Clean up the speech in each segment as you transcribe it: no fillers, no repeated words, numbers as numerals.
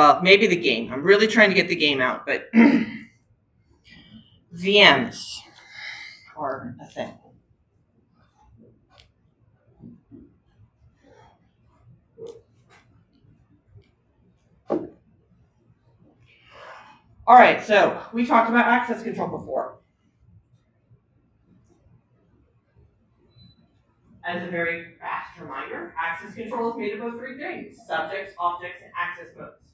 well, maybe the game. I'm really trying to get the game out, but VMs are a thing. All right, so we talked about access control before. As a very fast reminder, access control is made up of three things: subjects, objects, and access modes.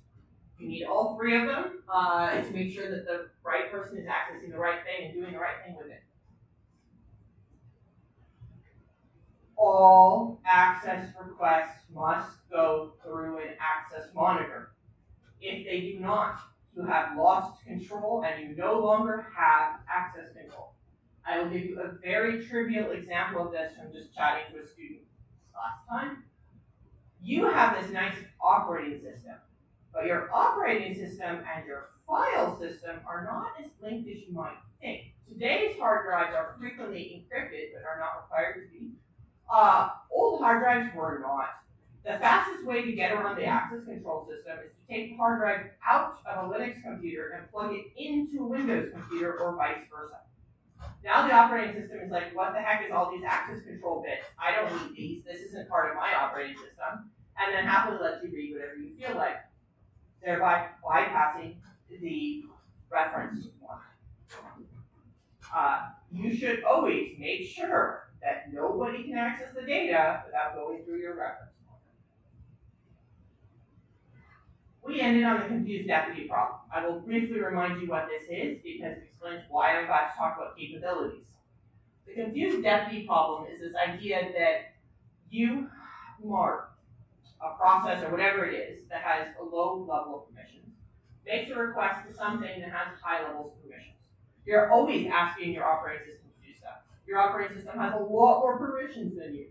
You need all three of them to make sure that the right person is accessing the right thing and doing the right thing with it. All access requests must go through an access monitor. If they do not, you have lost control and you no longer have access control. I will give you a very trivial example of this from just chatting to a student last time. You have this nice operating system, but your operating system and your file system are not as linked as you might think. Today's hard drives are frequently encrypted, but are not required to be. Old hard drives were not. The fastest way to get around the access control system is to take the hard drive out of a Linux computer and plug it into a Windows computer or vice versa. Now the operating system is like, what the heck is all these access control bits? I don't need these. This isn't part of my operating system. And then happily lets you read whatever you feel like, thereby bypassing the reference one. You should always make sure that nobody can access the data without going through your reference. We ended on the confused deputy problem. I will briefly remind you what this is because it explains why I'm about to talk about capabilities. The confused deputy problem is this idea that you mark a process or whatever it is that has a low level of permissions, makes a request to something that has high levels of permissions. You're always asking your operating system to do stuff. Your operating system has a lot more permissions than you.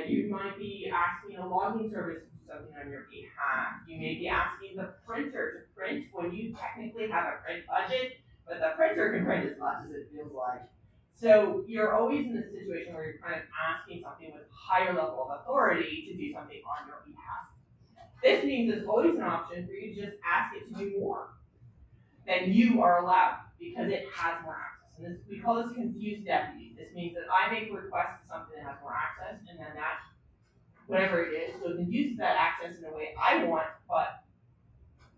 You might be asking a logging service to do something on your behalf. You may be asking the printer to print when you technically have a print budget, but the printer can print as much as it feels like. So you're always in this situation where you're kind of asking something with higher level of authority to do something on your behalf. This means there's always an option for you to just ask it to do more than you are allowed because it has more access. And this, we call this confused deputy. This means that I make a request to something that has more access, and then that, whatever it is, goes and uses that access in a way I want, but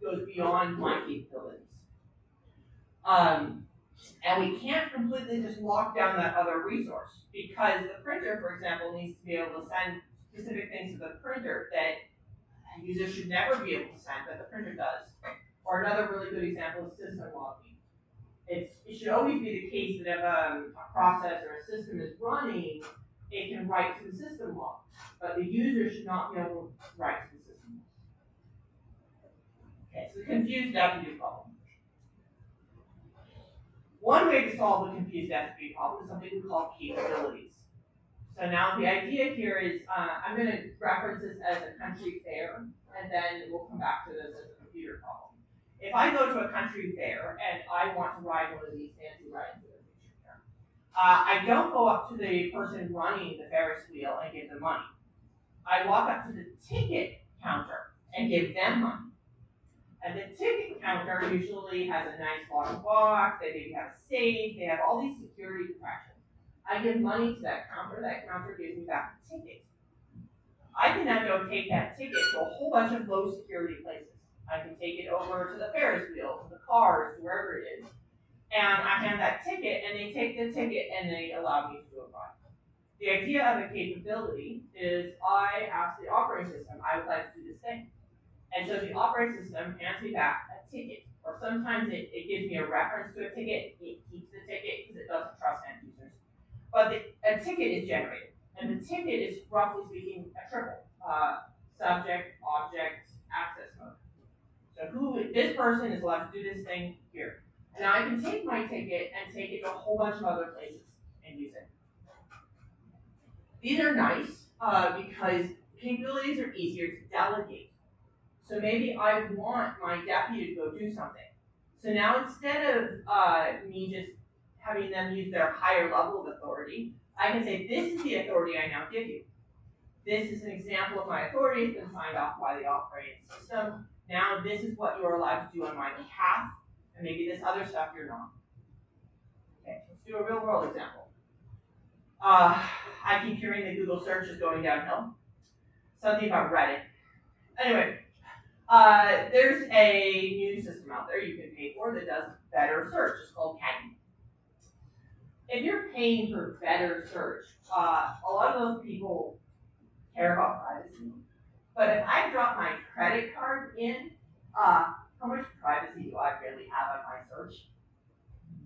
goes beyond my capabilities. And we can't completely just lock down that other resource because the printer, for example, needs to be able to send specific things to the printer that a user should never be able to send, but the printer does. Or another really good example is system logging. It should always be the case that if a process or a system is running, it can write to the system log, but the user should not be able to write to the system log. Okay, so the confused deputy problem. One way to solve the confused deputy problem is something we call capabilities. So now the idea here is, I'm going to reference this as a country fair, and then we'll come back to this as a computer problem. If I go to a country fair and I want to ride one of these fancy rides in the picture here, I don't go up to the person running the Ferris wheel and give them money. I walk up to the ticket counter and give them money. And the ticket counter usually has a nice long box, they maybe have a safe, they have all these security protections. I give money to that counter gives me back the ticket. I can now go take that ticket to a whole bunch of low security places. I can take it over to the Ferris wheel, to the cars, wherever it is, and I hand that ticket, and they take the ticket and they allow me to do a ride. The idea of a capability is I ask the operating system, I would like to do this thing. And so the operating system hands me back a ticket, or sometimes it gives me a reference to a ticket, it keeps the ticket because it doesn't trust end users. But a ticket is generated, and the ticket is, roughly speaking, a triple. Subject, object, access mode. So this person is allowed to do this thing here. And now I can take my ticket and take it to a whole bunch of other places and use it. These are nice because capabilities are easier to delegate. So maybe I want my deputy to go do something. So now instead of me just having them use their higher level of authority, I can say, this is the authority I now give you. This is an example of my authority. It's been signed off by the operating system. Now this is what you're allowed to do on my behalf, and maybe this other stuff you're not. Okay, let's do a real world example. I keep hearing that Google search is going downhill. Something about Reddit. Anyway, there's a new system out there you can pay for that does better search. It's called Kaggle. If you're paying for better search, a lot of those people care about privacy. But if I drop my credit card in, how much privacy do I really have on my search?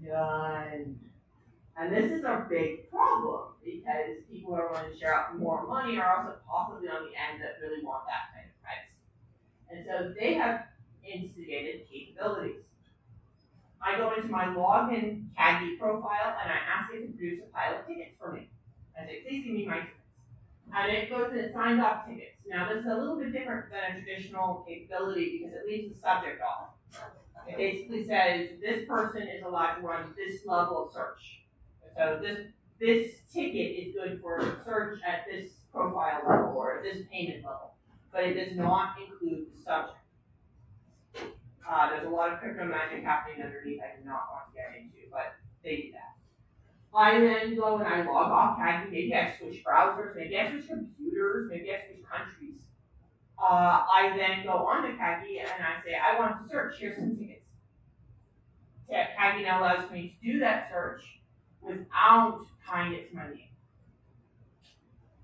None. And this is a big problem because people are willing to share out more money are also possibly on the end that really want that kind of privacy. And so they have instigated capabilities. I go into my login Kaggle profile and I ask it to produce a pile of tickets for me. I say, please give me my tickets. And it goes and it signs off tickets. Now this is a little bit different than a traditional capability because it leaves the subject off. It basically says this person is allowed to run this level of search. So this ticket is good for search at this profile level or at this payment level, but it does not include the subject. There's a lot of crypto magic happening underneath I do not want to get into, but they do that. I then go and I log off Kaggle. Maybe I switch browsers, maybe I switch computers, maybe I switch countries. I then go on to Kaggle and I say, I want to search, here's some tickets. Kaggle now allows me to do that search without tying it to my name.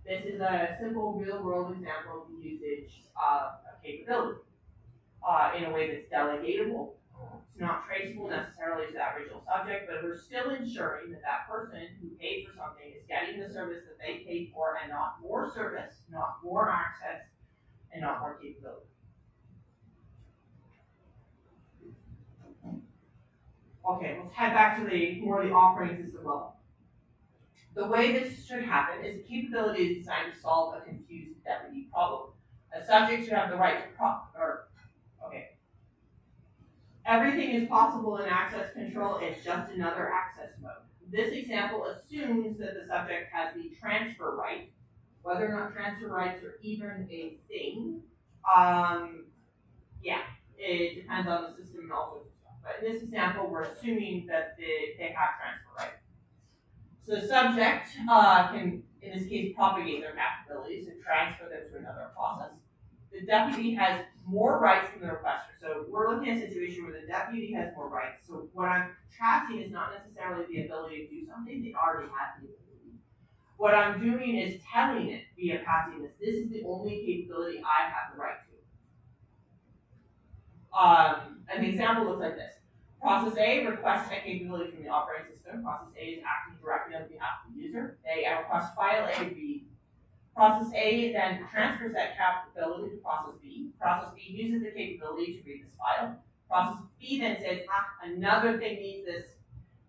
This is a simple real-world example of the usage of a capability in a way that's delegatable. It's not traceable necessarily to that original subject, but we're still ensuring that that person who paid for something is getting the service that they paid for and not more service, not more access, and not more capability. Okay, let's head back to the operating system level. The way this should happen is a capability is designed to solve a confused deputy problem. A subject should have the right to everything is possible in access control, it's just another access mode. This example assumes that the subject has the transfer right. Whether or not transfer rights are even a thing, it depends on the system and all sorts of stuff. But in this example, we're assuming that they have transfer rights. So the subject can, in this case, propagate their capabilities and transfer them to another process. The deputy has more rights than the requester. So we're looking at a situation where the deputy has more rights. So what I'm tracking is not necessarily the ability to do something, they already have the ability. What I'm doing is telling it via passing this is the only capability I have the right to. An example looks like this. Process A requests a capability from the operating system. Process A is acting directly on behalf of the user. They request file A read. Process A then transfers that capability to Process B. Process B uses the capability to read this file. Process B then says, another thing needs this,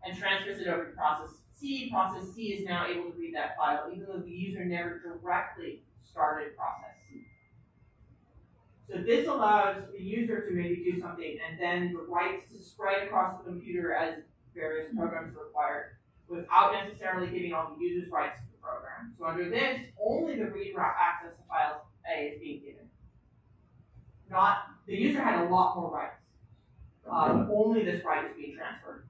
and transfers it over to Process C. Process C is now able to read that file, even though the user never directly started Process C. So this allows the user to maybe do something, and then the rights to spread across the computer as various programs required, without necessarily giving all the user's rights to the program. So under this, only the read access to files A is being given. The user had a lot more rights, but only this right is being transferred.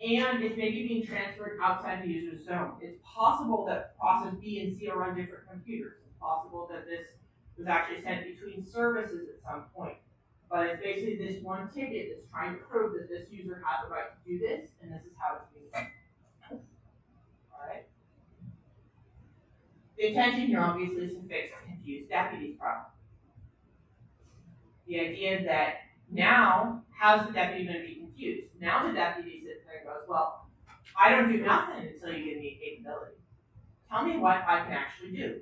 And it's maybe being transferred outside the user's zone. It's possible that process B and C are on different computers. It's possible that this was actually sent between services at some point. But it's basically this one ticket that's trying to prove that this user had the right to do this, and this is how it's being done. Alright? The intention here obviously is to fix the confused deputies problem. The idea that now, how's the deputy going to be confused? Now the deputy sits there and goes, well, I don't do nothing until you give me a capability. Tell me what I can actually do.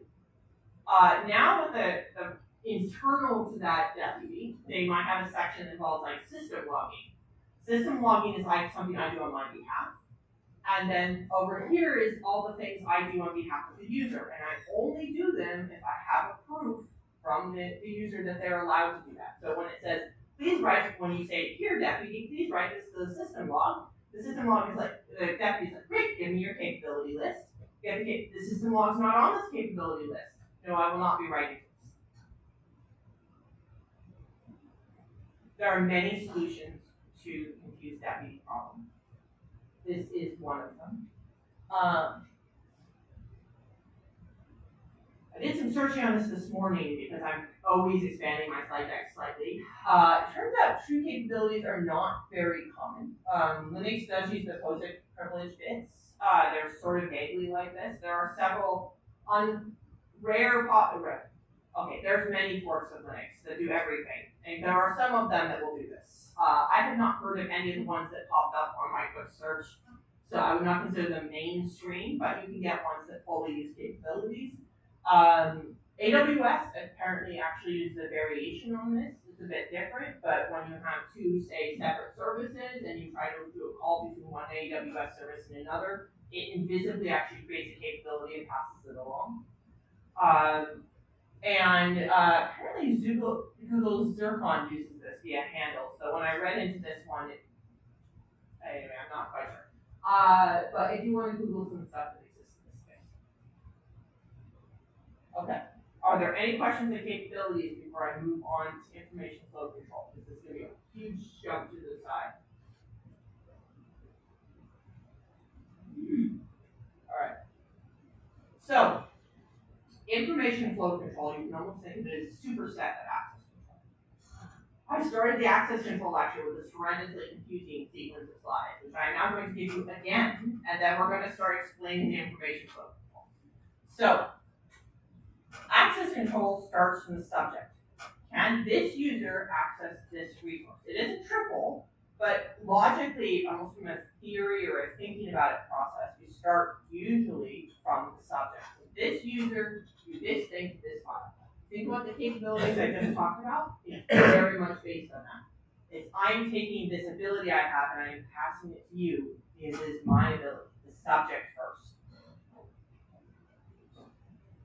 Now with the internal to that deputy, they might have a section that involves like system logging. System logging is like something I do on my behalf. And then over here is all the things I do on behalf of the user. And I only do them if I have a proof from the user that they're allowed to do that. So when it says, please write, when you say, here deputy, please write this to the system log is like, the deputy's like, great, give me your capability list. The system log's not on this capability list. No, I will not be writing this. There are many solutions to the confused deputy problem. This is one of them. I did some searching on this morning because I'm always expanding my slide deck slightly. It turns out true capabilities are not very common. Linux does use the POSIX privilege bits. They're sort of vaguely like this. There are several there's many forks of Linux that do everything, and there are some of them that will do this. I have not heard of any of the ones that popped up on my quick search, so I would not consider them mainstream, but you can get ones that fully use capabilities. AWS apparently actually uses a variation on this. It's a bit different, but when you have two, say, separate services and you try to do a call between one AWS service and another, it invisibly actually creates a capability and passes it along. Apparently Google's Zircon uses this via handle. So when I read into this one, anyway, I'm not quite sure. But if you want to Google some stuff that exists in this space. Okay. Are there any questions or capabilities before I move on to information flow control? This is going to be a huge jump to the side. All right. So, information flow control, you can almost think of it as a superset of access control. I started the access control lecture with a horrendously confusing sequence of slides, which I'm now going to give you again, and then we're going to start explaining the information flow control. So, access control starts from the subject. Can this user access this resource? It isn't triple, but logically, almost from a theory or a thinking about it process, we start usually from the subject. This user do this thing to this file. Think about the capabilities I just talked about. It's very much based on that. It's I'm taking this ability I have and I'm passing it to you because it is my ability, the subject first.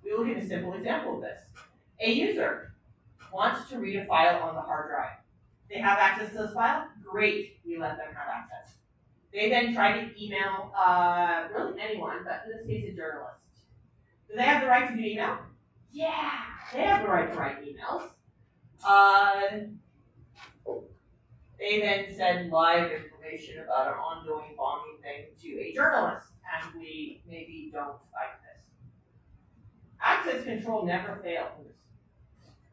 We will give a simple example of this. A user wants to read a file on the hard drive. They have access to this file? Great, we let them have access. They then try to email really anyone, but in this case a journalist. Do they have the right to do email? Yeah, they have the right to write emails. They then send live information about an ongoing bombing thing to a journalist, and we maybe don't like this. Access control never failed.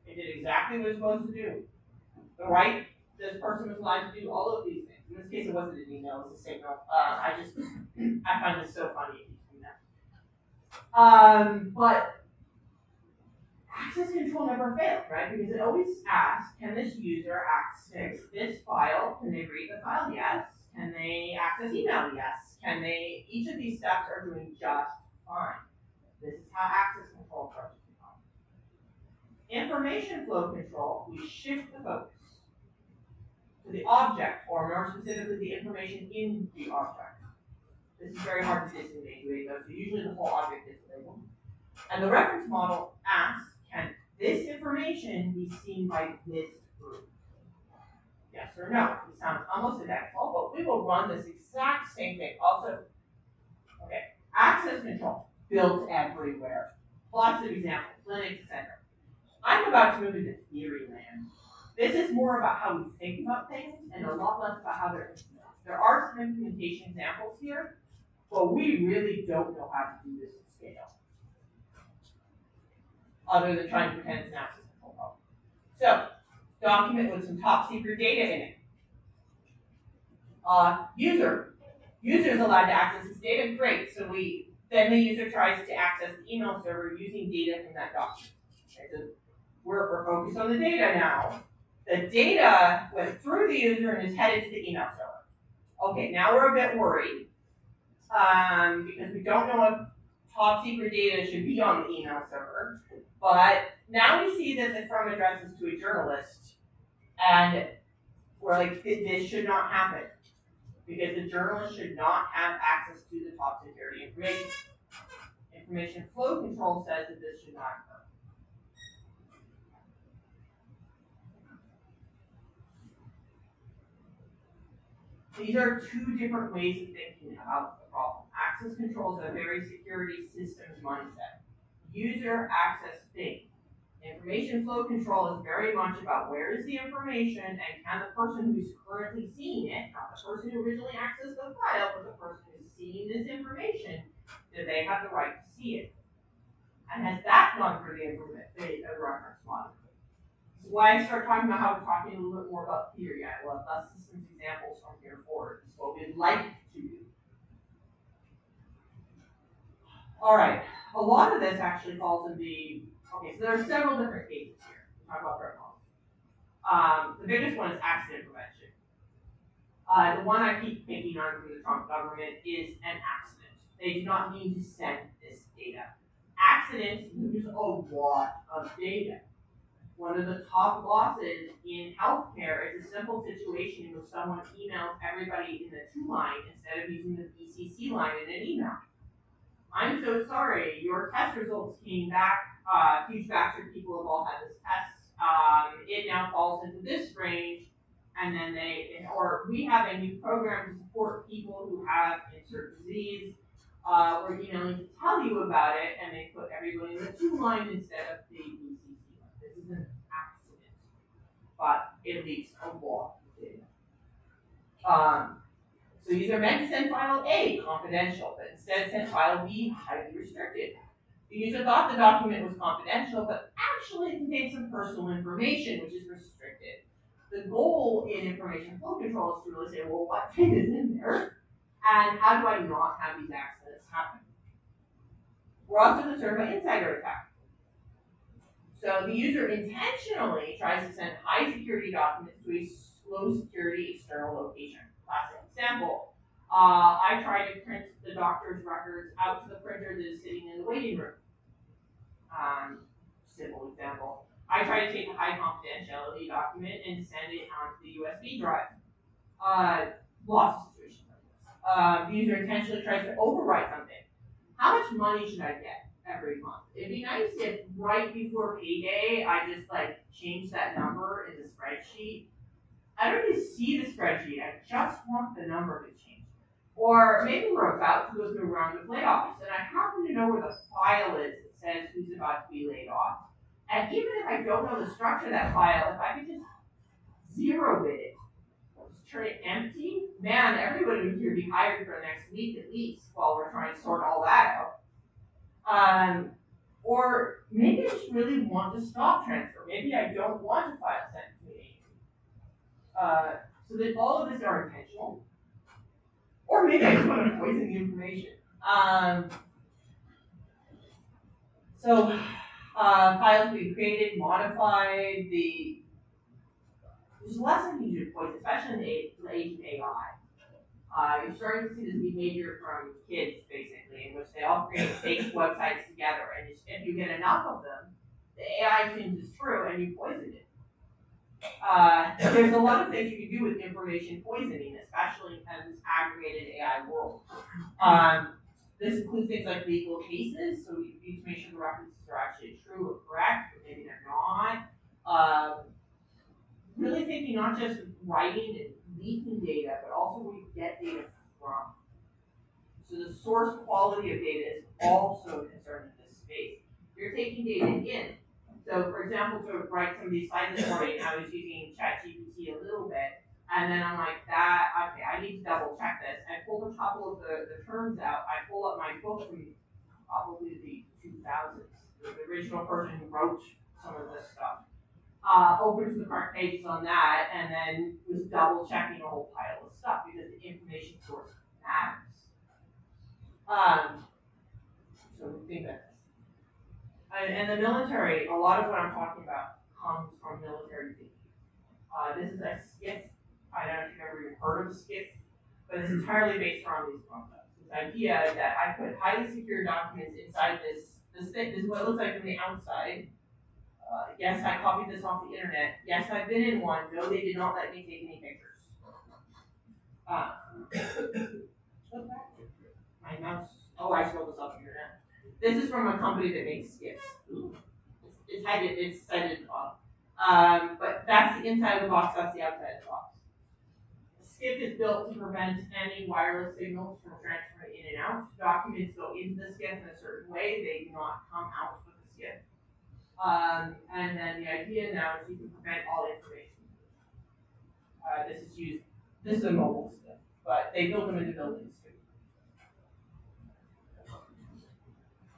It did exactly what it was supposed to do. The right, this person was allowed to do all of these things. In this case, it wasn't an email, it was a signal. I find this so funny. But access control never failed, right? Because it always asks, can this user access this file? Can they read the file? Yes. Can they access email? Yes. Can they, each of these steps are doing just fine. This is how access control approaches the problem. Information flow control, we shift the focus to the object, or more specifically, the information in the object. This is very hard to disambiguate though, so usually the whole object is labeled. And the reference model asks, can this information be seen by this group? Yes or no? It sounds almost identical, but we will run this exact same thing. Also, okay, access control, built everywhere. Lots of examples, Linux, etc. I'm about to move into theory land. This is more about how we think about things and a lot less about how they're implemented. There are some implementation examples here, but we really don't know how to do this at scale. Other than trying to pretend it's an access control problem. So, document with some top secret data in it. User is allowed to access this data, great. So then the user tries to access the email server using data from that document. Okay, so we're focused on the data now. The data went through the user and is headed to the email server. Okay, now we're a bit worried because we don't know if top secret data should be on the email server. But now we see that the from addresses to a journalist, and we're like, this should not happen because the journalist should not have access to the top security information. Information flow control says that this should not occur. These are two different ways of thinking about the problem. Access control is a very security systems mindset. User access thing. Information flow control is very much about where is the information and can the person who's currently seeing it, not the person who originally accessed the file, but the person who's seeing this information, do they have the right to see it? And has that gone through the reference model? This is why I start talking about how we're talking a little bit more about theory. I will have systems examples from here forward. It's what we'd like to do. All right, a lot of this actually falls in the, okay, so there are several different cases here. We'll talk about threat models. The biggest one is accident prevention. The one I keep picking on from the Trump government is an accident. They do not mean to send this data. Accidents use a lot of data. One of the top losses in healthcare is a simple situation in which someone emails everybody in the to line instead of using the BCC line in an email. I'm so sorry, your test results came back, huge batch of people have all had this test. It now falls into this range, and then or we have a new program to support people who have insert disease. We're emailing to tell you about it, and they put everybody in the to line instead of the BCC line. This is an accident, but it leaks a lot of data. So these are meant to send file A confidential, but instead send file B highly restricted. The user thought the document was confidential, but actually it contains some personal information, which is restricted. The goal in information flow control is to really say, well, what data is in there? And how do I not have these accidents happen? We're also concerned by insider attack. So the user intentionally tries to send high security documents to a low security external location. Classic example. I tried to print the doctor's records out to the printer that is sitting in the waiting room. Simple example. I tried to take a high confidentiality document and send it onto the USB drive. Lots of situations like this. The user intentionally tries to overwrite something. How much money should I get every month? It'd be nice if right before payday, I just change that number in the spreadsheet. I don't need to see the spreadsheet, I just want the number to change. Or maybe we're about to go through a round of layoffs, and I happen to know where the file is that says who's about to be laid off. And even if I don't know the structure of that file, if I could just zero bit it, just turn it empty, man, everybody would here be hired for the next week at least while we're trying to sort all that out. Or maybe I just really want to stop transfer. Maybe I don't want a file sent to me. So that all of this are intentional. Or maybe I just want to poison the information. Files being created, modified, there's less than you do poison, especially in the age of AI. You're starting to see this behavior from kids, basically, in which they all create fake websites together, and if you get enough of them, the AI assumes it's true, and you poison it. There's a lot of things you can do with information poisoning, especially in this aggregated AI world. This includes things like legal cases, so you need to make sure the references are actually true or correct, or maybe they're not. Really thinking not just writing and leaking data, but also where you get data from. So the source quality of data is also a concern in this space. You're taking data in. So for example, to write some of these slides this morning, I was using ChatGPT a little bit, and then I'm like, okay, I need to double check this. I pulled a couple of the terms out. I pulled up my book from probably the 2000s, the original person who wrote some of this stuff. Opens the correct pages on that, and then was double checking a whole pile of stuff because the information source matters. So think about this. And the military, a lot of what I'm talking about comes from military thinking. This is a SCIF. I don't know if you've ever even heard of a SCIF, but it's entirely based around these concepts. This idea that I put highly secure documents inside this thing. This is what it looks like from the outside. Yes, I copied this off the internet. Yes, I've been in one. No, they did not let me take any pictures. My mouse. Oh, I scrolled this off the internet. This is from a company that makes skiffs. It's cited off. But that's the inside of the box. That's the outside of the box. A skiff is built to prevent any wireless signals from transferring in and out. Documents go into the skiff in a certain way. They do not come out of the skiff. And then the idea now is you can prevent all information. This is a mobile stuff, but they build them into buildings too.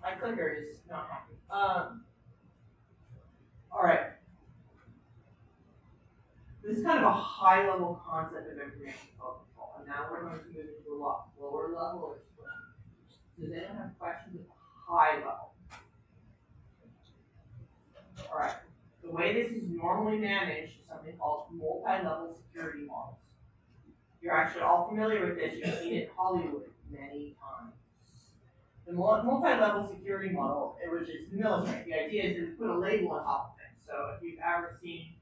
My clicker is not happy. All right. This is kind of a high level concept of information flow control, and now we're going to move into a lot lower level. Does anyone have questions at the high level? All right. The way this is normally managed is something called multi-level security models. You're actually all familiar with this. You've seen it in Hollywood many times. The multi-level security model, which is military, the idea is to put a label on top of things. So if you've ever seen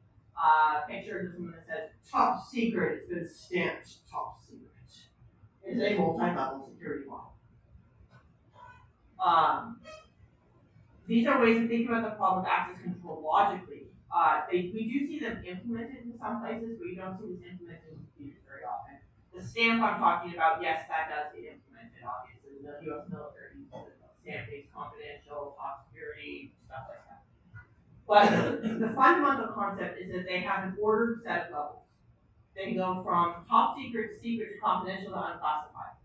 pictures of someone that says top secret, it's been stamped top secret. It's a multi-level security model. These are ways of thinking about the problem of access control logically. We do see them implemented in some places, but you don't see this implemented in computers very often. The stamp I'm talking about, yes, that does get implemented, obviously. The US military uses stamp-based confidential, top security, stuff like that. But the fundamental concept is that they have an ordered set of levels. They go from top secret to secret to confidential to unclassified.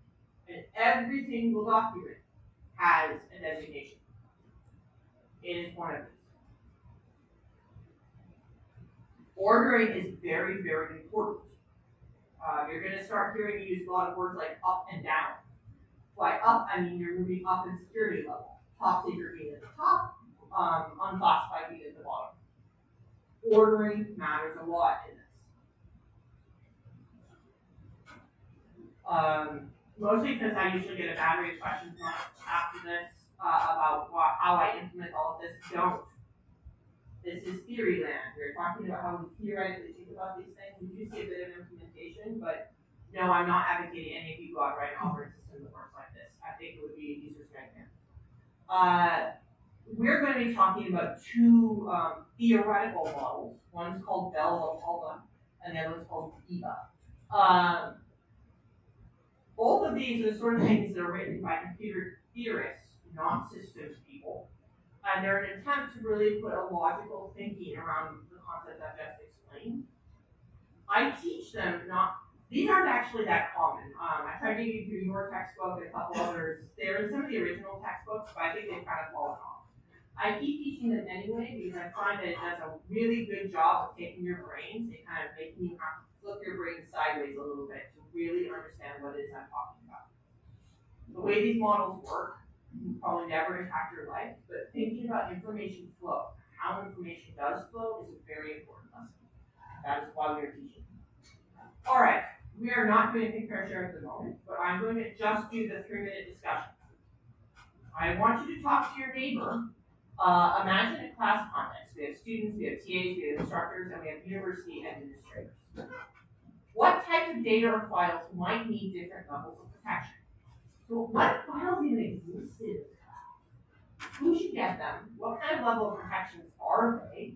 And every single document has a designation. It is one of these. Ordering is very, very important. You're going to start hearing me use a lot of words like up and down. By up, I mean you're moving up in security level. Top secret being at the top, unclassified being at the bottom. Ordering matters a lot in this. Mostly because I usually get a battery of questions after this about how I implement all of this. Don't. This is theory land. We're talking about how we theoretically think about these things. We do see a bit of implementation, but no, I'm not advocating any of you go out and write an operating system that works like this. I think it would be a user's nightmare. We're going to be talking about two theoretical models. One's called Bell-LaPalma, and the other one's called EVA. Both of these are the sort of things that are written by computer theorists, not systems people. And they're an attempt to really put a logical thinking around the concept I just explained. I teach them these aren't actually that common. I tried to get through your textbook and a couple others. They're in some of the original textbooks, but I think they've kind of fallen off. I keep teaching them anyway because I find that it does a really good job of taking your brains and kind of making you have to flip your brain sideways a little bit to really understand what it is I'm talking about. The way these models work, you probably never impact your life, but thinking about information flow, how information does flow, is a very important lesson. That is why we are teaching. All right, we are not doing a compare share at the moment, but I'm going to just do the 3-minute discussion. I want you to talk to your neighbor. Imagine a class context. We have students, we have TAs, we have instructors, and we have university administrators. What types of data or files might need different levels of protection? So what files even exist in this class? Who should get them? What kind of level of protections are they?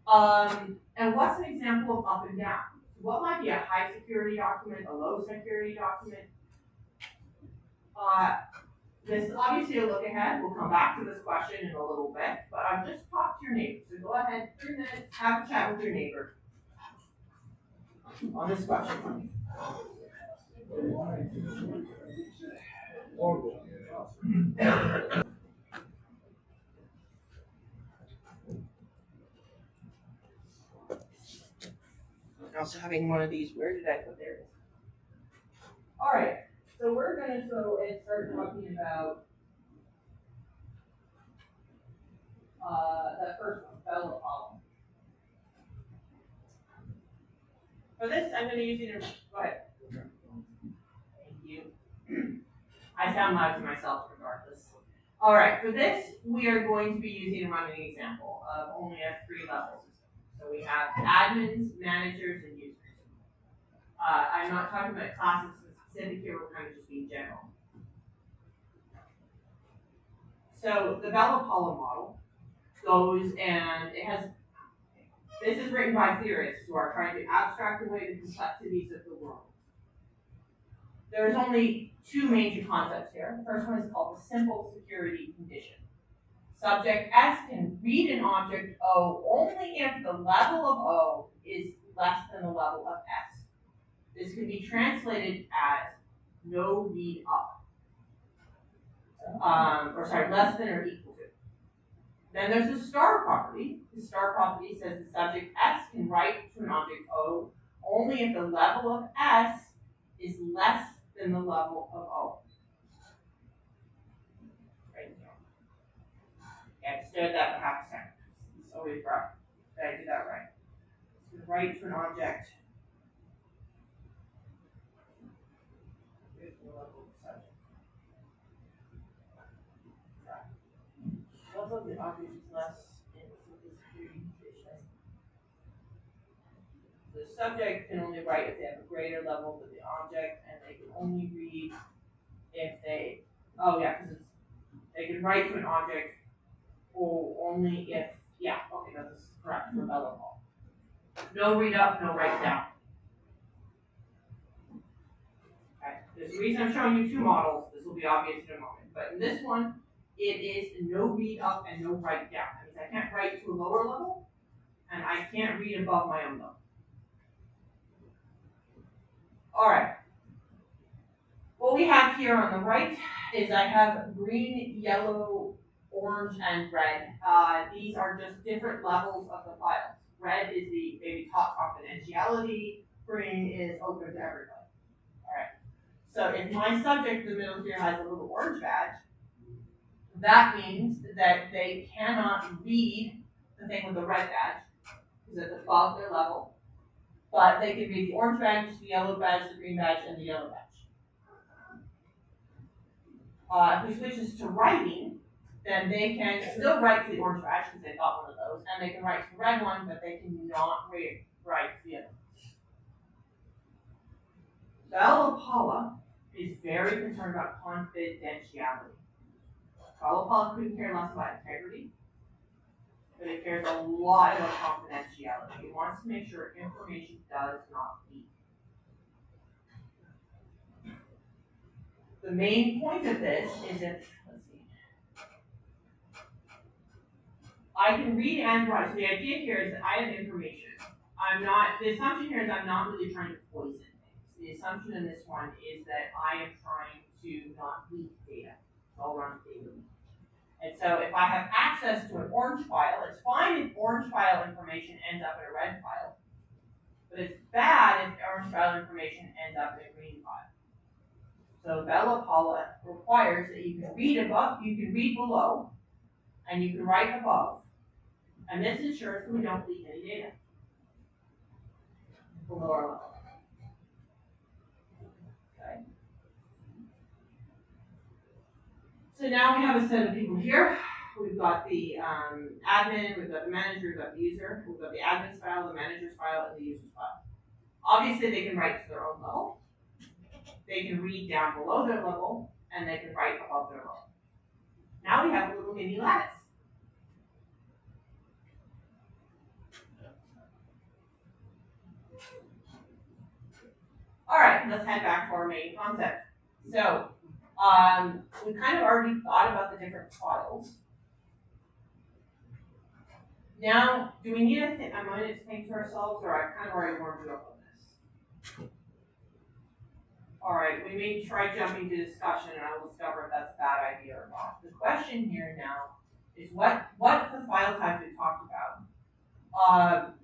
And what's an example of up and down? What might be a high security document, a low security document? This is obviously a look ahead. We'll come back to this question in a little bit, but I've just talked to your neighbor. So go ahead, 3 minutes, have a chat with your neighbor on this question. Also having one of these, where did I put there? All right, so we're going to go and start talking about the first one, Bell-LaPalma. For this, I'm going to use it. Go ahead. Thank you. I sound loud to myself regardless. All right, for this, we are going to be using a running example of only a 3-level system. So we have admins, managers, and users. I'm not talking about classes specific here, we're kind of just being general. So the Bell-LaPalma model goes and this is written by theorists who are trying to abstract away the complexities of the world. There's only 2 major concepts here. The first one is called the simple security condition. Subject S can read an object O only if the level of O is less than the level of S. This can be translated as no read up. Less than or equal to. Then there's the star property. The star property says the subject S can write to an object O only if the level of S is less than the level of O. Right here. Yeah, I stared at that for half a second. It's always right. Did I do that right? So write to an object. Here's the level of the subject. Level of the object is less in simplicity. The subject can only write if they have a greater level than the object, and they can only read if they, they can write to an object only if, that's correct for Bella Paul. No read up, no write down. Okay, there's a reason I'm showing you two models. This will be obvious in a moment, but in this one, it is no read up and no write down. That means I can't write to a lower level, and I can't read above my own level. All right. What we have here on the right is I have green, yellow, orange, and red. These are just different levels of the files. Red is the maybe top confidentiality. Green is open to everybody. All right. So if my subject in the middle here has a little orange badge, that means that they cannot read the thing with the red badge because it's above their level. But they can read the orange badge, the yellow badge, the green badge, and the yellow badge. If we switch this to writing, then they can still write to the orange badge because they got one of those, and they can write to the red one, but they cannot write to the other one. Bella Paula is very concerned about confidentiality. Bella Paula couldn't care less about integrity, but it cares a lot about confidentiality. It wants to make sure information does not leak. The main point of this is I can read and write. So the idea here is that I have information. The assumption here is I'm not really trying to poison things. The assumption in this one is that I am trying to not leak data. So I'll run data leak. And so if I have access to an orange file, it's fine if orange file information ends up in a red file, but it's bad if orange file information ends up in a green file. So Bella Paula requires that you can read above, you can read below, and you can write above. And this ensures that we don't leak any data below our level. Okay. So now we have a set of people here. We've got the admin, we've got the manager, we've got the user, we've got the admin's file, the manager's file, and the user's file. Obviously, they can write to their own level. They can read down below their level, and they can write above their level. Now we have a little mini lattice. All right, let's head back to our main concept. So we kind of already thought about the different files. Now, do we need a minute to think to ourselves, or I kind of already warmed you up on this? All right, we may try jumping to discussion, and I will discover if that's a bad idea or not. The question here now is what the file types we talked about.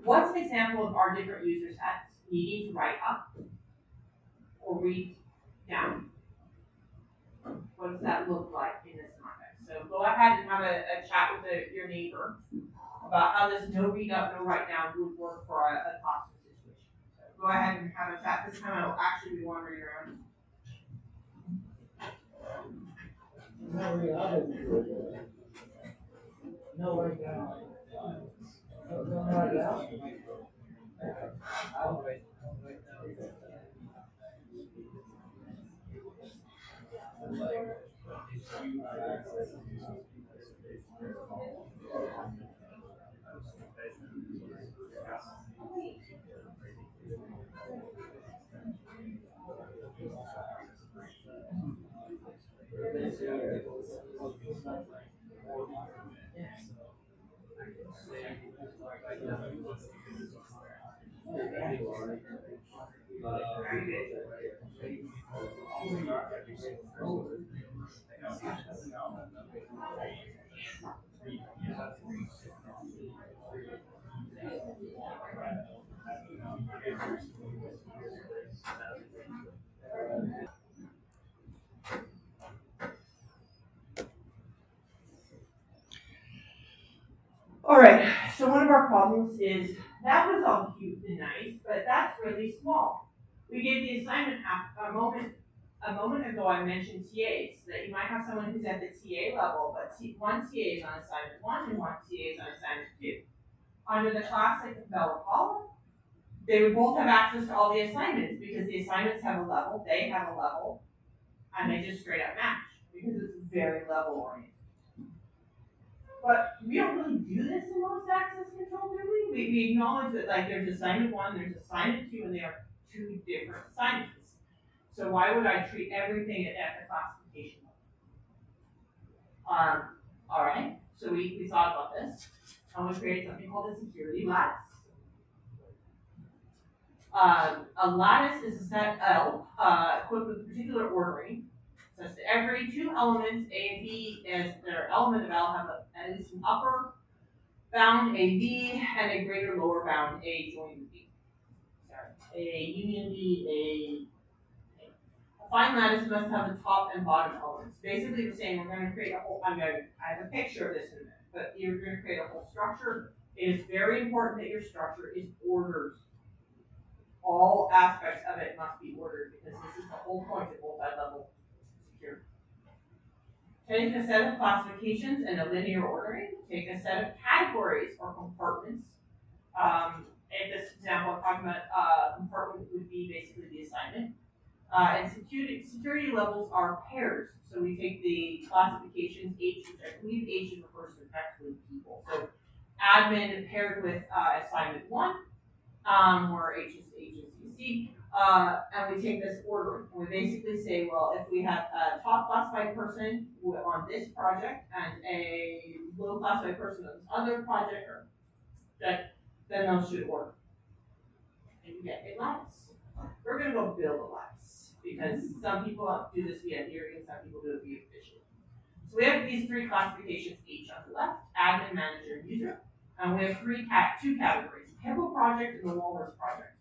What's an example of our different user sets needing to write up or read down? What does that look like in this context? So go ahead and have a chat with your neighbor about how this no read up, no write down would work for a classroom situation. So go ahead and have a chat. This time I will actually be wandering around. No read up. No write down. No write down. I'll write down. All right, so one of our problems is that was all cute and nice, but that's really small. We gave the assignment a moment ago. I mentioned TAs, that you might have someone who's at the TA level, but one TA is on assignment 1 and one TA is on assignment 2. Under the classic Bell column, they would both have access to all the assignments because the assignments have a level, they have a level, and they just straight up match because it's very level oriented. But we don't really do this in most access control, do we? We acknowledge that like there's assignment 1, there's assignment 2, and they are two different assignments. So why would I treat everything at the classification level? All right, so we thought about this, and we created something called a security lattice. A lattice is a set L equipped with particular ordering, such that every two elements, A and B, as their element of L, have at least an upper bound A B and a greater lower bound A joined B. Sorry, A union B, A fine lattice must have the top and bottom elements. Basically, we're saying we're going to create a whole. I have a picture of this in a minute, but you're going to create a whole structure. It is very important that your structure is ordered. All aspects of it must be ordered because this is the whole point of multi-level security. Take a set of classifications and a linear ordering. Take a set of categories or compartments. In this example, I'm talking about compartment would be basically the assignment. And security levels are pairs. So we take the classifications H, which I believe H refers to effectively people. So admin paired with assignment 1, where H is HSCC, and we take this ordering. And we basically say, well, if we have a top classified person on this project and a low classified person on this other project, then those should order. And you get a lattice. We're going to go build a lattice because some people do this via theory and some people do it via visual. So we have these three classifications, H on the left, admin, manager, and user. And we have two categories, the Hippo project and the Walrus project.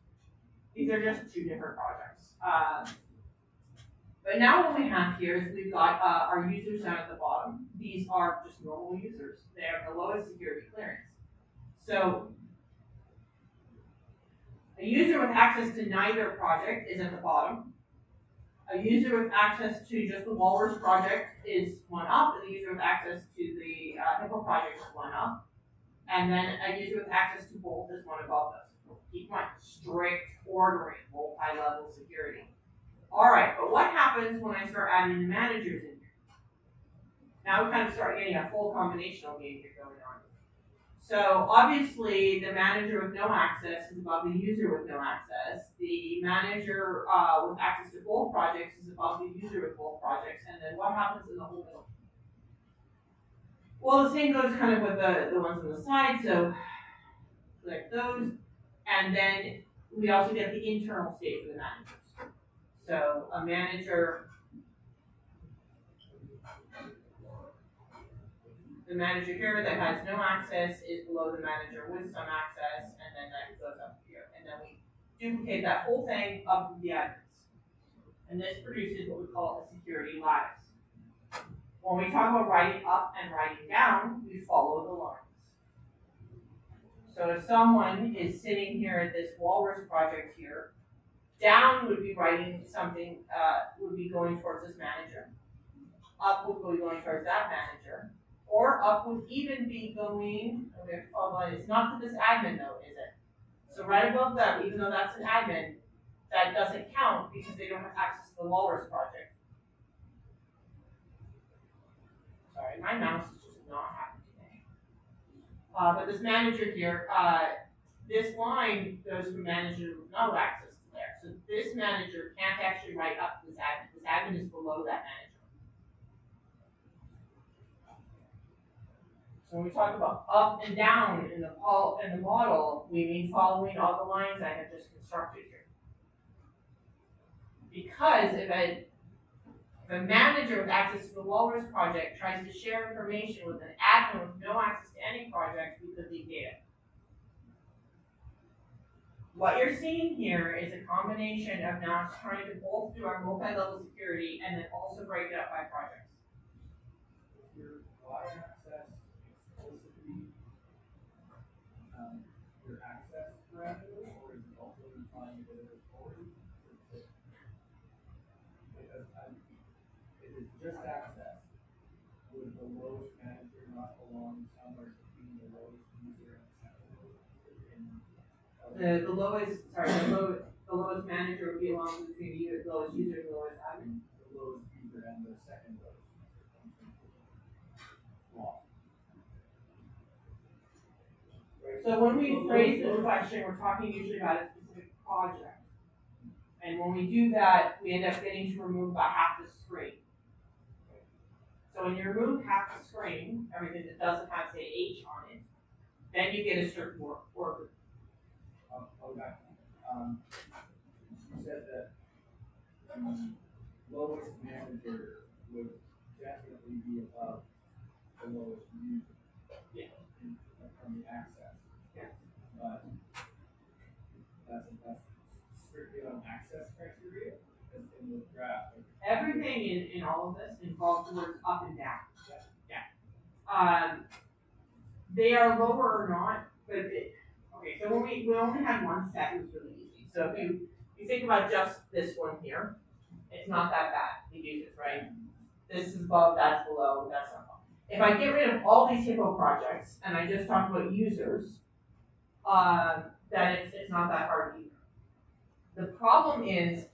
These are just two different projects. But now what we have here is we've got our users down at the bottom. These are just normal users. They have the lowest security clearance. So a user with access to neither project is at the bottom. A user with access to just the Walrus project is one up, and the user with access to the Hippo project is one up. And then a user with access to both is one above those. Keep in mind, strict ordering, multi-level security. All right, but what happens when I start adding the managers in here? Now we kind of start getting a full combinational game here going on. So obviously the manager with no access is above the user with no access. The manager with access to both projects is above the user with both projects. And then what happens in the whole middle? Well, the same goes kind of with the ones on the side. So select those. And then we also get the internal state for the managers. So a manager, the manager here that has no access is below the manager with some access, and then that goes up here. And then we duplicate that whole thing up to the admins. And this produces what we call a security lattice. When we talk about writing up and writing down, we follow the lines. So if someone is sitting here at this Walrus project here, down would be writing something, would be going towards this manager. Up would be going towards that manager. Or up would even be going, okay, it's not to this admin though, is it? So right above them, even though that's an admin, that doesn't count because they don't have access to the Walrus project. Sorry, my mouse is just not happy today. But this manager here, this line goes from manager with no access to there. So this manager can't actually write up to this admin. This admin is below that manager. So when we talk about up and down in the model, we mean following all the lines I have just constructed here. Because if a manager with access to the Walrus project tries to share information with an admin with no access to any project, we could leak data. What you're seeing here is a combination of now trying to both do our multi-level security and then also break it up by projects. Your y-axis explicitly your access parameter, or is it also implying that it is authority? Because if it's just access, would the lowest manager not belong somewhere between the lowest user and the second lowest user? The lowest manager would be along between the lowest user and the lowest admin. The lowest user and the second lowest law. So when we phrase this question, we're talking usually about a specific project. And when we do that, we end up getting to remove about half the screen. So when you remove half the screen, everything that doesn't have, say, H on it, then you get a strict order. Okay. You said that the lowest manager would definitely be above the lowest user. Yeah. From the access. Yeah. But that's strictly on access criteria, as in the graph. Everything in all of this involves the words up and down. Yeah. They are lower or not, but okay, so when we only had one set, it was really easy. So if you think about just this one here, it's not that bad, the users, right? This is above, that's below, that's not above. If I get rid of all these HIPPO projects and I just talk about users, then it's not that hard either. The problem is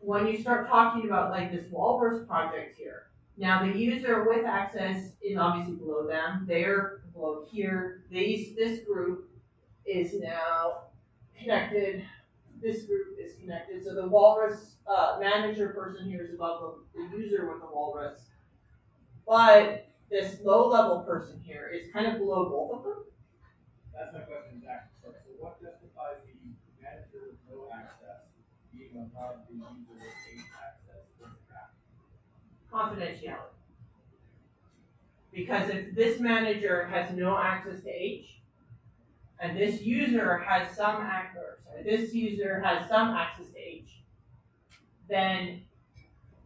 when you start talking about like this Walrus project here. Now the user with access is obviously below them. They're below here. This group is now connected. This group is connected. So the Walrus manager person here is above the user with the Walrus. But this low-level person here is kind of below both of them. That's my question exactly. So what justifies the manager with no access being above the user with H access in the graph? Confidentiality. Because if this manager has no access to H, and this user has some access to H, then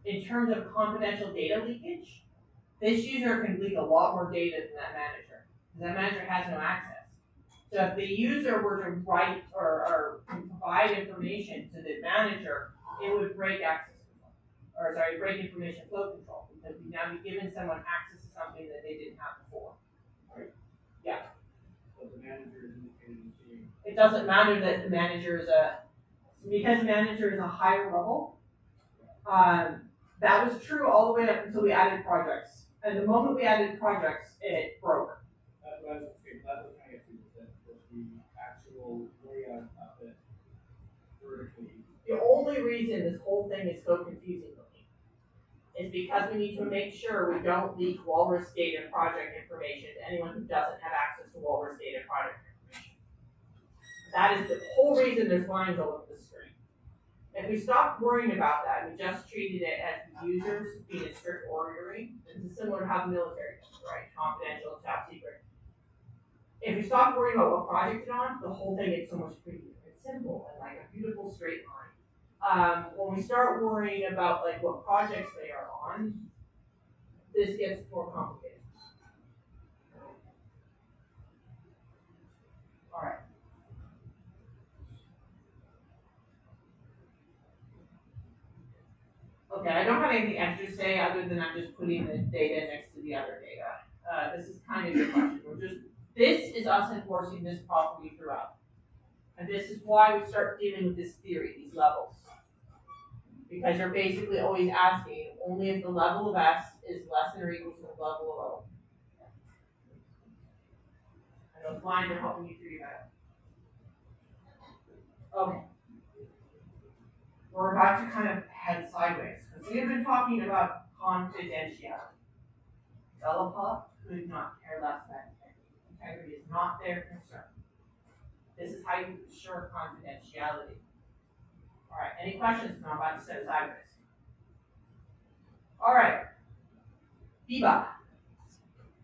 in terms of confidential data leakage, this user can leak a lot more data than that manager, because that manager has no access. So if the user were to write or provide information to the manager, it would break break information flow control, because we now be giving someone access to something that they didn't have before. Right. Yeah. So the manager is indicated as being. It doesn't matter that the manager is because manager is a higher level. That was true all the way up until we added projects. And the moment we added projects, it broke. That's what I was trying to get to, that the actual layout of it vertically. The only reason this whole thing is so confusing to me is because we need to make sure we don't leak Walrus data project information to anyone who doesn't have access to Walrus data project information. That is the whole reason there's lines all over the screen. If we stopped worrying about that, we just treated it as the users being a strict orderly, this is similar to how the military does, right? Confidential, top secret. If we stop worrying about what project it's on, the whole thing gets so much prettier. It's simple and like a beautiful straight line. When we start worrying about like what projects they are on, this gets more complicated. All right. Okay, I don't have anything extra to say other than I'm just putting the data next to the other data. This is kind of your question. This is us enforcing this property throughout. And this is why we start dealing with this theory, these levels. Because you're basically always asking only if the level of S is less than or equal to the level of O. And those lines are helping you figure that out. Okay. We're about to kind of head sideways, because we have been talking about confidentiality. Developer could not care less than integrity is not their concern. This is how you ensure confidentiality. All right, any questions? I'm about to set aside this. All right, BIBA.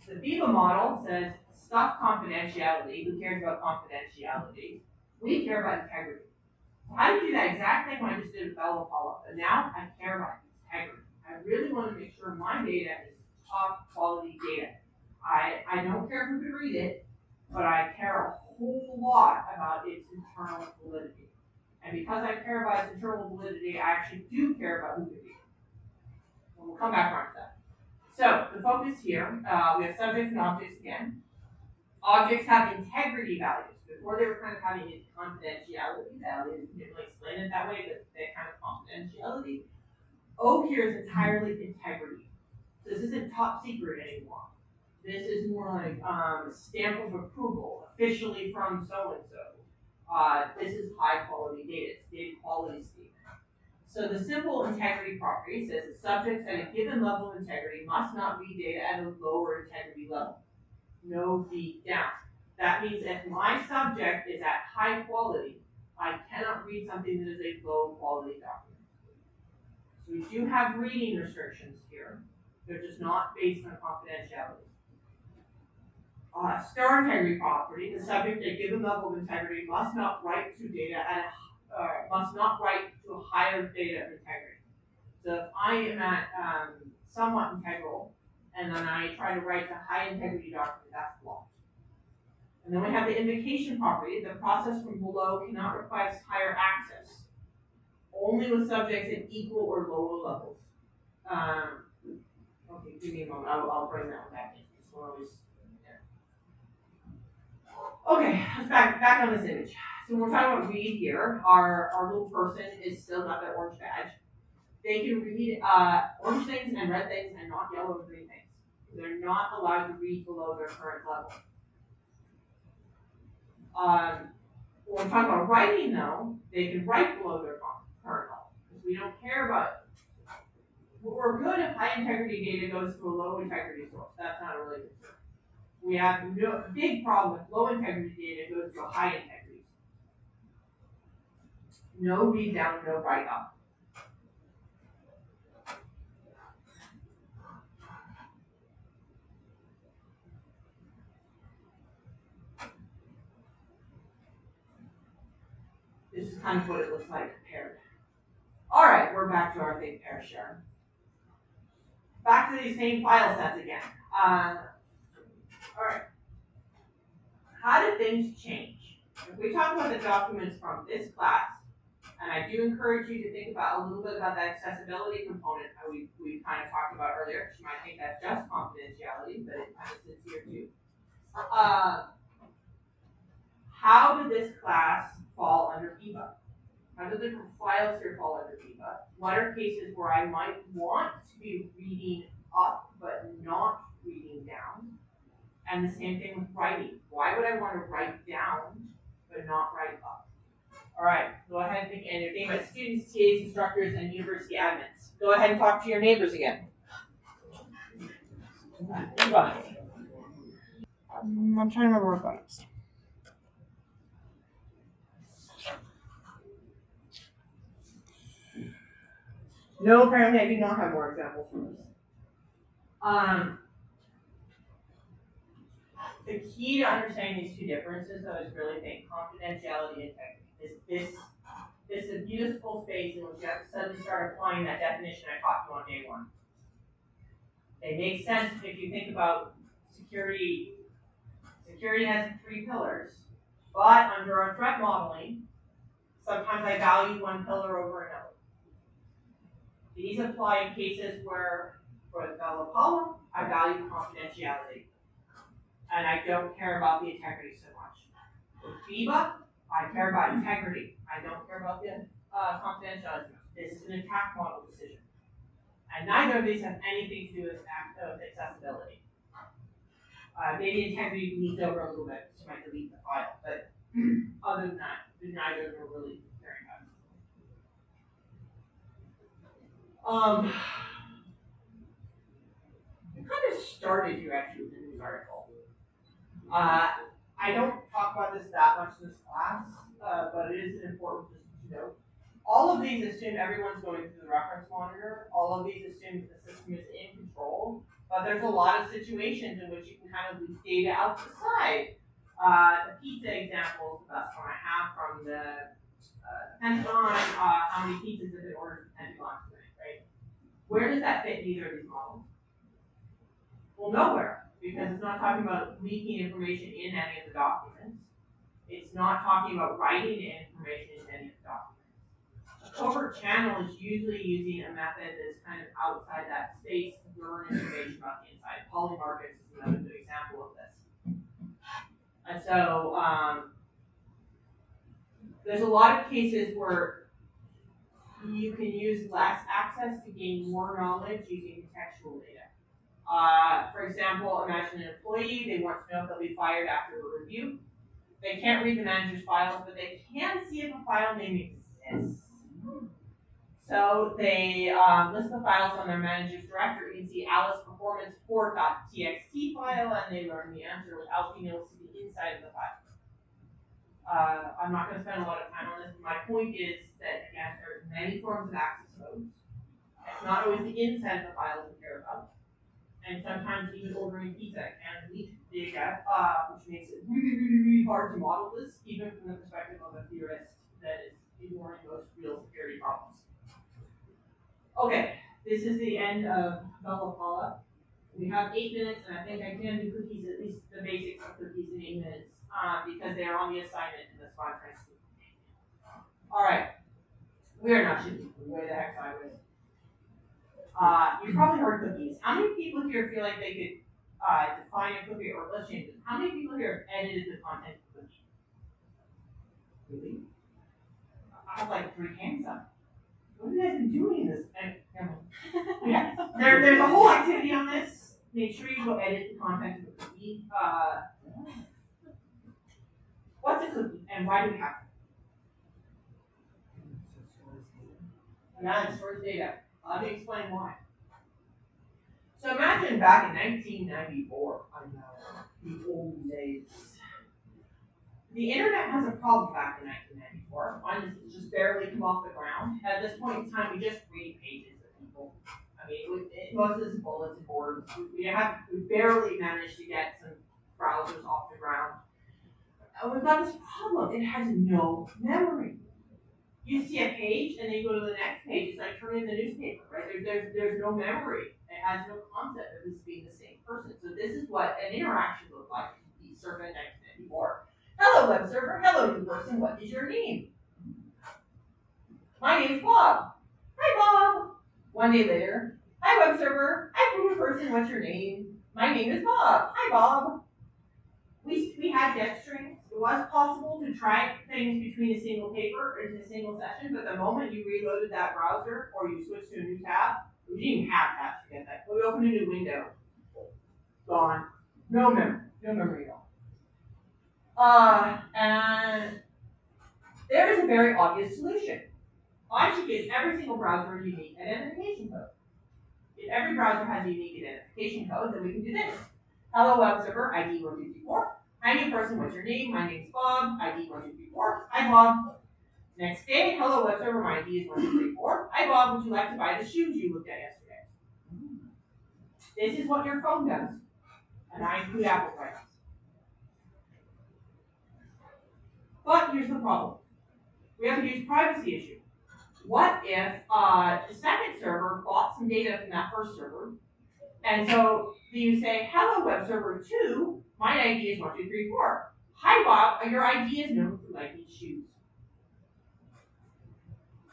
The BIBA model says stuff confidentiality. Who cares about confidentiality? We care about integrity. How do you do that exact thing when I just did with Bella Paula? But now I care about integrity. I really want to make sure my data is top quality data. I don't care who can read it, but I care a whole lot about its internal validity. And because I care about its internal validity, I actually do care about who can read it. And we'll come back around to that. So the focus here, we have subjects and objects again. Objects have integrity values. Before they were kind of having confidentiality values. We didn't really explain it that way, but they're kind of confidentiality. O here is entirely integrity. So this isn't top secret anymore. This is more like stamp of approval, officially from so-and-so. This is high quality data, it's data quality statement. So the simple integrity property says that subjects at a given level of integrity must not read data at a lower integrity level. No read down. That means if my subject is at high quality, I cannot read something that is a low quality document. So we do have reading restrictions here. They're just not based on confidentiality. Star integrity property, the subject at a given level of integrity must not write to data at must not write to a higher data of integrity. So if I am at somewhat integral, and then I try to write a high integrity document, that's blocked. And then we have the invocation property. The process from below cannot request higher access, only with subjects at equal or lower levels. Okay, give me a moment. I'll bring that one back in. This one always. Okay, let's back on this image. So when we're talking about read here, our little person is still got their orange badge. They can read orange things and red things and not yellow and green things. They're not allowed to read below their current level. When we're talking about writing though, they can write below their current level. Because we don't care about it. We're good if high integrity data goes to a low integrity source. That's not a really good source. We have no big problem if low integrity data goes to a high integrity source. No read down, no write up. This is kind of what it looks like paired. All right, we're back to our thing pair share. Back to these same file sets again. All right. How did things change? If we talk about the documents from this class, and I do encourage you to think about a little bit about that accessibility component that we kind of talked about earlier. You might think that's just confidentiality, but it kind of sits here too. How did this class fall under BIBA? How do the files here fall under BIBA? What are cases where I might want to be reading up but not reading down? And the same thing with writing. Why would I want to write down but not write up? All right, go ahead and think, and you're thinking about students, TAs, instructors, and university admins. Go ahead and talk to your neighbors again. I'm trying to remember where it goes. No, apparently I do not have more examples from this. The key to understanding these two differences, though, is really think confidentiality and integrity. This is a useful space in which you have to suddenly start applying that definition I taught you on day one. They make sense if you think about security. Security has 3 pillars, but under our threat modeling, sometimes I value one pillar over another. These apply in cases where, for the Bella Paula, I value confidentiality. And I don't care about the integrity so much. With BIBA, I care about integrity. I don't care about the confidentiality. This is an attack model decision. And neither of these have anything to do with accessibility. Maybe integrity bleeds over a little bit, so I might delete the file. But other than that, neither of them are really very much. It kind of started here actually with the news article. I don't talk about this that much in this class, but it is important just to note. All of these assume everyone's going through the reference monitor. All of these assume that the system is in control. But there's a lot of situations in which you can kind of leave data out to the side. The pizza example is the best one I have from the Pentagon. How many pizzas have been ordered from Pentagon tonight, right? Where does that fit in either of these models? Well, nowhere, because it's not talking about leaking information in any of the documents. It's not talking about writing the information in any of the documents. A covert channel is usually using a method that's kind of outside that space to learn information about the inside. Polymarkets is another good example of this. And so there's a lot of cases where you can use less access to gain more knowledge using contextual data. For example, imagine an employee, they want to know if they'll be fired after a review. They can't read the manager's files, but they can see if a file name exists. So they list the files on their manager's directory. You can see Alice Performance Report.txt file, and they learn the answer without being able to see the inside of the file. I'm not going to spend a lot of time on this, but my point is that, again, there's many forms of access codes. It's not always the inside of the files we care about. And sometimes even ordering pizza can leak data, which makes it really, really, really hard to model this, even from the perspective of a theorist that is ignoring most real security problems. Okay, this is the end of Bella Paula. We have 8 minutes, and I think I can do cookies, at least the basics of cookies in 8 minutes, because they are on the assignment in the spot test. All right, we are not shooting way the heck sideways. You've probably heard cookies. How many people here feel like they could define a cookie, or let's change it. How many people here have edited the content of a cookie? Really? I have like 3 hands up. What have you guys been doing this? Yeah, there's a whole activity on this. Make sure you go edit the content of the cookie. What's a cookie and why do we have it? And that stores data. Let me explain why. So imagine back in 1994, I know, the old days. The internet has a problem back in 1994. One is just barely come off the ground. At this point in time, we just read pages of people. I mean, most of this is bulletin boards. We barely managed to get some browsers off the ground. And we've got this problem. It has no memory. You see a page, and then you go to the next page. It's like turning the newspaper, right? There's no memory. It has no concept of this being the same person. So this is what an interaction looked like in the server in 1994. Hello, web server. Hello, new person. What is your name? My name is Bob. Hi, Bob. One day later, hi, web server. Hi, new person. What's your name? My name is Bob. Hi, Bob. We had get strings. It was possible to try things between a single paper or in a single session, but the moment you reloaded that browser or you switched to a new tab, we didn't even have tabs to get that. But we opened a new window. Gone. No memory. No memory at all. And there is a very obvious solution. I should give every single browser a unique identification code. If every browser has a unique identification code, then we can do this. Hello, web server, ID 1234. Hi, new person, what's your name? My name's Bob, ID 1234. Hi, Bob. Next day, hello, web server, my ID is 1234. Hi, Bob, would you like to buy the shoes you looked at yesterday? This is what your phone does. And I include Apple prices. But here's the problem. We have a huge privacy issue. What if the second server bought some data from that first server? And so you say, hello, web server 2, my ID is 1234. Hi, Bob, your ID is known for liking shoes.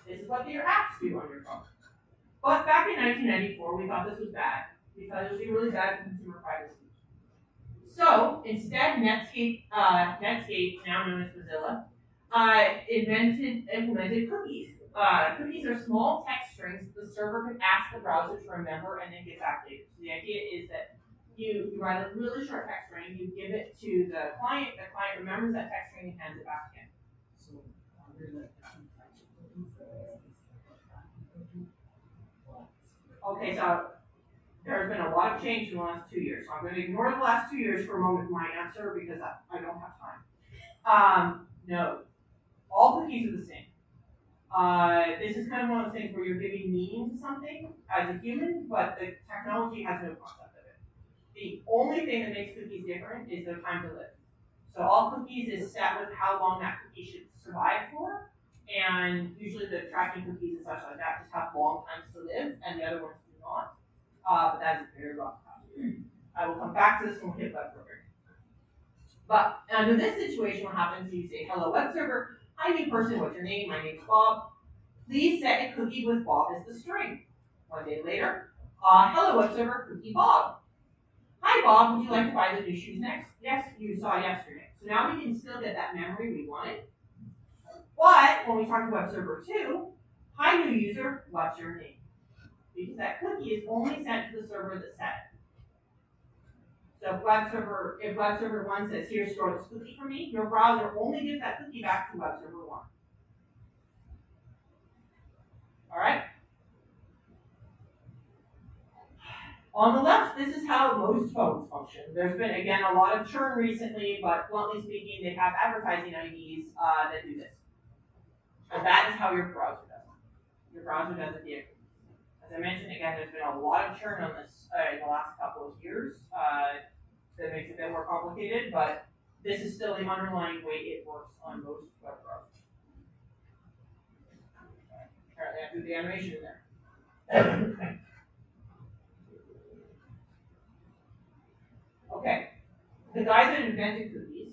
This is what your apps do on your phone. But back in 1994, we thought this was bad because it would be really bad for consumer privacy. So instead, Netscape, now known as Mozilla, implemented cookies. Cookies are small text strings the server can ask the browser to remember and then get back later. So the idea is that you write a really short text string, you give it to the client remembers that text string and hands it back again. So are there like different types of cookies? Okay, so There's been a lot of change in the last 2 years, so I'm gonna ignore the last 2 years for a moment in my answer because I don't have time. No, all cookies are the same. This is kind of one of those things where you're giving meaning to something as a human, but the technology has no concept of it. The only thing that makes cookies different is their time to live. So all cookies is set with how long that cookie should survive for, and usually the tracking cookies and such like that just have long times to live, and the other ones do not. But that is a very rough time. I will come back to this when we hit web programming. But under this situation, what happens is you say, hello web server, hi new person, what's your name? My name's Bob. Please set a cookie with Bob as the string. 1 day later, hello web server, cookie Bob. Hi Bob, would you like to buy the new shoes next? Yes, you saw yesterday. So now we can still get that memory we wanted. But when we talk to web server 2, hi new user, what's your name? Because that cookie is only sent to the server that set it. So if web server 1 says, here, store this cookie for me, your browser only gives that cookie back to web server 1. All right? On the left, this is how most phones function. There's been, again, a lot of churn recently, but bluntly speaking, they have advertising IDs that do this. And that is how your browser does it. Your browser does it via cookies. As I mentioned, again, there's been a lot of churn on this in the last couple of years. That makes it a bit more complicated, but this is still the underlying way it works on most web browsers. Apparently I threw the animation in there. Okay, the guys that invented cookies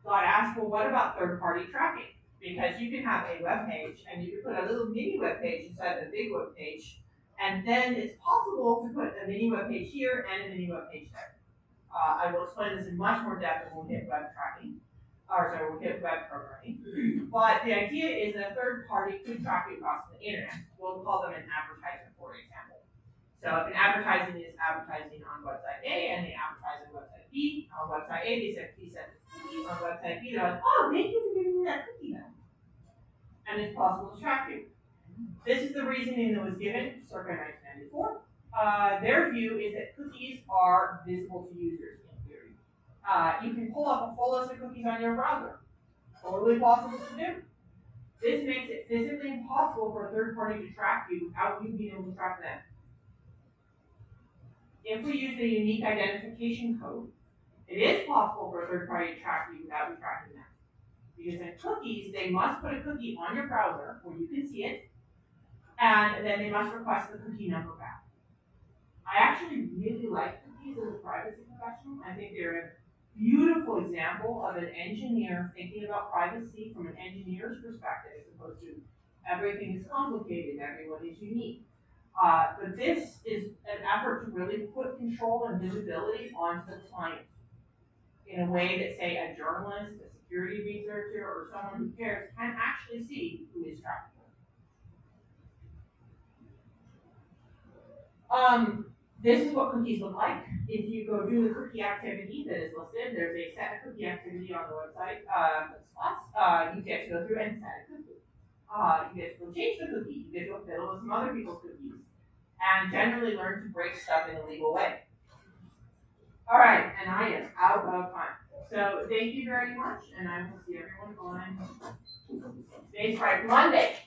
got asked, well, what about third-party tracking? Because you can have a web page and you can put a little mini web page inside the big web page, and then it's possible to put a mini web page here and a mini web page there. I will explain this in much more depth when we hit web tracking, we'll hit web programming. But the idea is that a third party could track you across the internet. We'll call them an advertisement, for example. So if an advertising is advertising on website A and they advertise on website B, on website A they said please send cookies, on website B they're like, oh, thank you for giving me that cookie then. And it's possible to track you. This is the reasoning that was given circa 1994. Their view is that cookies are visible to users in theory. You can pull up a full list of cookies on your browser. Totally possible to do. This makes it physically impossible for a third party to track you without you being able to track them. If we use a unique identification code, it is possible for a third party to track you without you tracking them. Because in cookies, they must put a cookie on your browser where you can see it, and then they must request the cookie number back. I actually really like cookies as a privacy professional. I think they're a beautiful example of an engineer thinking about privacy from an engineer's perspective as opposed to everything is complicated, everyone is unique. But this is an effort to really put control and visibility onto the client in a way that, say, a journalist, a security researcher, or someone who cares can actually see who is tracking them. This is what cookies look like. If you go do the cookie activity that is listed, there's a set of cookie activity on the website, you get to go through and set a cookie. You get to go change the cookie, you get to go fiddle with some other people's cookies, and generally learn to break stuff in a legal way. All right, and I am out of time. So thank you very much, and I will see everyone on Space Friday, Monday.